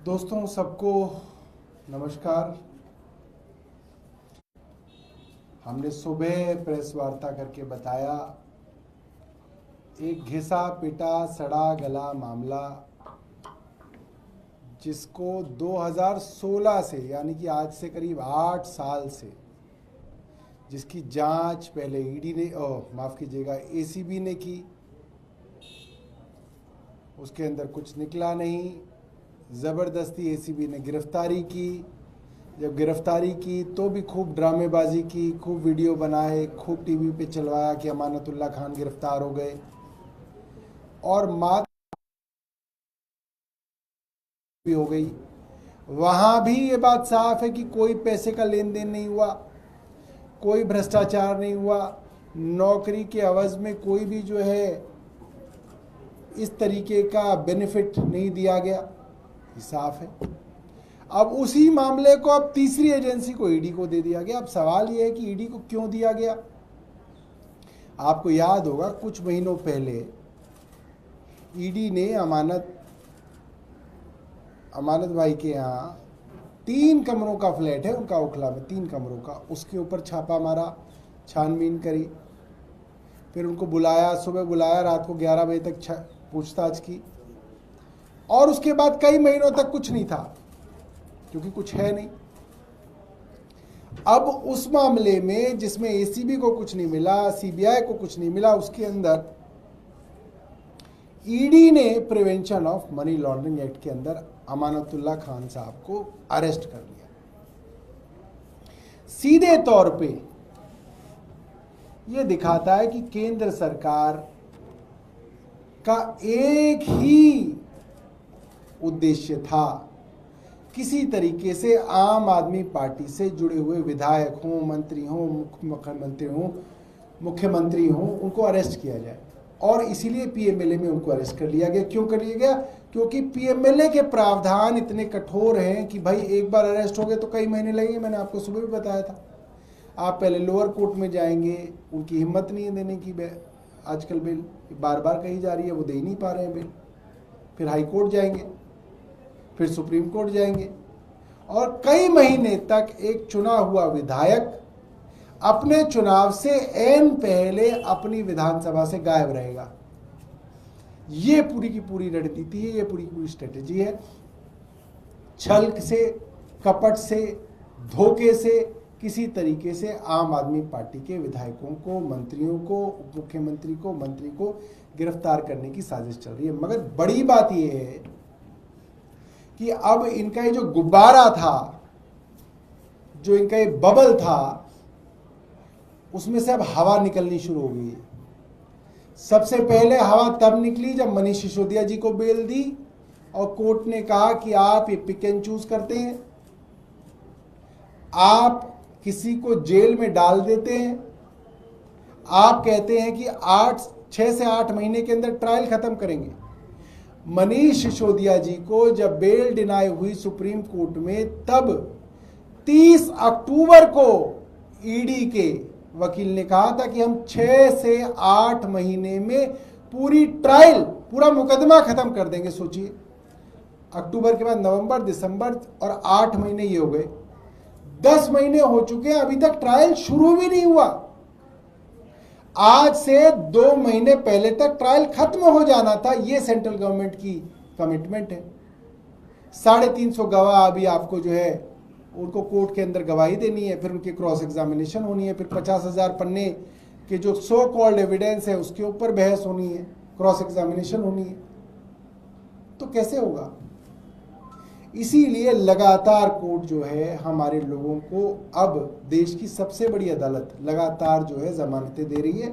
दोस्तों सबको नमस्कार। हमने सुबह प्रेस वार्ता करके बताया एक घिसा पिटा सड़ा गला मामला जिसको 2016 से यानी कि आज से करीब 8 साल से जिसकी जांच पहले ईडी ने माफ़ कीजिएगा एसीबी ने की, उसके अंदर कुछ निकला नहीं। ज़बरदस्ती एसीबी ने गिरफ्तारी की। जब गिरफ्तारी की तो भी खूब ड्रामेबाजी की, खूब वीडियो बनाए, खूब टीवी पे चलवाया कि अमानतुल्लाह खान गिरफ्तार हो गए। और मात भी हो गई। वहां भी ये बात साफ है कि कोई पैसे का लेन देन नहीं हुआ, कोई भ्रष्टाचार नहीं हुआ, नौकरी के अवज में कोई भी जो है इस तरीके का बेनिफिट नहीं दिया गया, ये साफ है। अब उसी मामले को अब तीसरी एजेंसी को ईडी को दे दिया गया। अब सवाल यह है कि ईडी को क्यों दिया गया। आपको याद होगा कुछ महीनों पहले ईडी ने अमानत भाई के यहाँ 3 कमरों का फ्लैट है उनका, ओखला में 3 कमरों का, उसके ऊपर छापा मारा, छानबीन करी। फिर उनको बुलाया, सुबह बुलाया, रात को 11 बजे तक पूछताछ की। और उसके बाद कई महीनों तक कुछ नहीं था क्योंकि कुछ है नहीं। अब उस मामले में जिसमें एसीबी को कुछ नहीं मिला, सीबीआई को कुछ नहीं मिला, उसके अंदर ईडी ने prevention of money laundering act के अंदर अमानतुल्लाह खान साहब को अरेस्ट कर लिया। सीधे तौर पे यह दिखाता है कि केंद्र सरकार का एक ही उद्देश्य था, किसी तरीके से आम आदमी पार्टी से जुड़े हुए विधायक हों, मंत्री हों, मुख्यमंत्री हों, उनको अरेस्ट किया जाए। और इसीलिए पीएमएलए में उनको अरेस्ट कर लिया गया। क्यों कर लिया गया? क्योंकि पीएमएलए के प्रावधान इतने कठोर हैं कि भाई एक बार अरेस्ट हो गए तो कई महीने लगेंगे। मैंने आपको सुबह भी बताया था। आप पहले लोअर कोर्ट में जाएंगे, उनकी हिम्मत नहीं है देने की आजकल बेल बार बार कही जा रही है, वो दे ही नहीं पा रहे हैं बेल। फिर हाई कोर्ट जाएंगे, फिर सुप्रीम कोर्ट जाएंगे, और कई महीने तक एक चुना हुआ विधायक अपने चुनाव से ऐन पहले अपनी विधानसभा से गायब रहेगा। ये पूरी की पूरी रणनीति है, ये पूरी की पूरी स्ट्रेटेजी है। छल से, कपट से, धोखे से किसी तरीके से आम आदमी पार्टी के विधायकों को, मंत्रियों को, उप मुख्यमंत्री को, मंत्री को गिरफ्तार करने की साजिश चल रही है। मगर बड़ी बात यह है कि अब इनका ये जो गुब्बारा था, जो इनका ये बबल था, उसमें से अब हवा निकलनी शुरू हो गई है। सबसे पहले हवा तब निकली जब मनीष सिसोदिया जी को बेल दी और कोर्ट ने कहा कि आप ये पिक एंड चूज करते हैं, आप किसी को जेल में डाल देते हैं, आप कहते हैं कि 6 से 8 महीने के अंदर ट्रायल खत्म करेंगे। मनीष सिसोदिया जी को जब बेल डिनाई हुई सुप्रीम कोर्ट में, तब 30 अक्टूबर को ईडी के वकील ने कहा था कि हम 6 से 8 महीने में पूरी ट्रायल, पूरा मुकदमा खत्म कर देंगे। सोचिए, अक्टूबर के बाद नवंबर, दिसंबर और 8 महीने ये हो गए, 10 महीने हो चुके हैं, अभी तक ट्रायल शुरू भी नहीं हुआ। आज से 2 महीने पहले तक ट्रायल खत्म हो जाना था। ये सेंट्रल गवर्नमेंट की कमिटमेंट है। 350 गवाह अभी आपको जो है उनको कोर्ट के अंदर गवाही देनी है, फिर उनकी क्रॉस एग्जामिनेशन होनी है, फिर 50,000 पन्ने के जो सो कॉल्ड एविडेंस है उसके ऊपर बहस होनी है, क्रॉस एग्जामिनेशन होनी है। तो कैसे होगा? इसीलिए लगातार कोर्ट जो है हमारे लोगों को, अब देश की सबसे बड़ी अदालत लगातार जो है जमानतें दे रही है।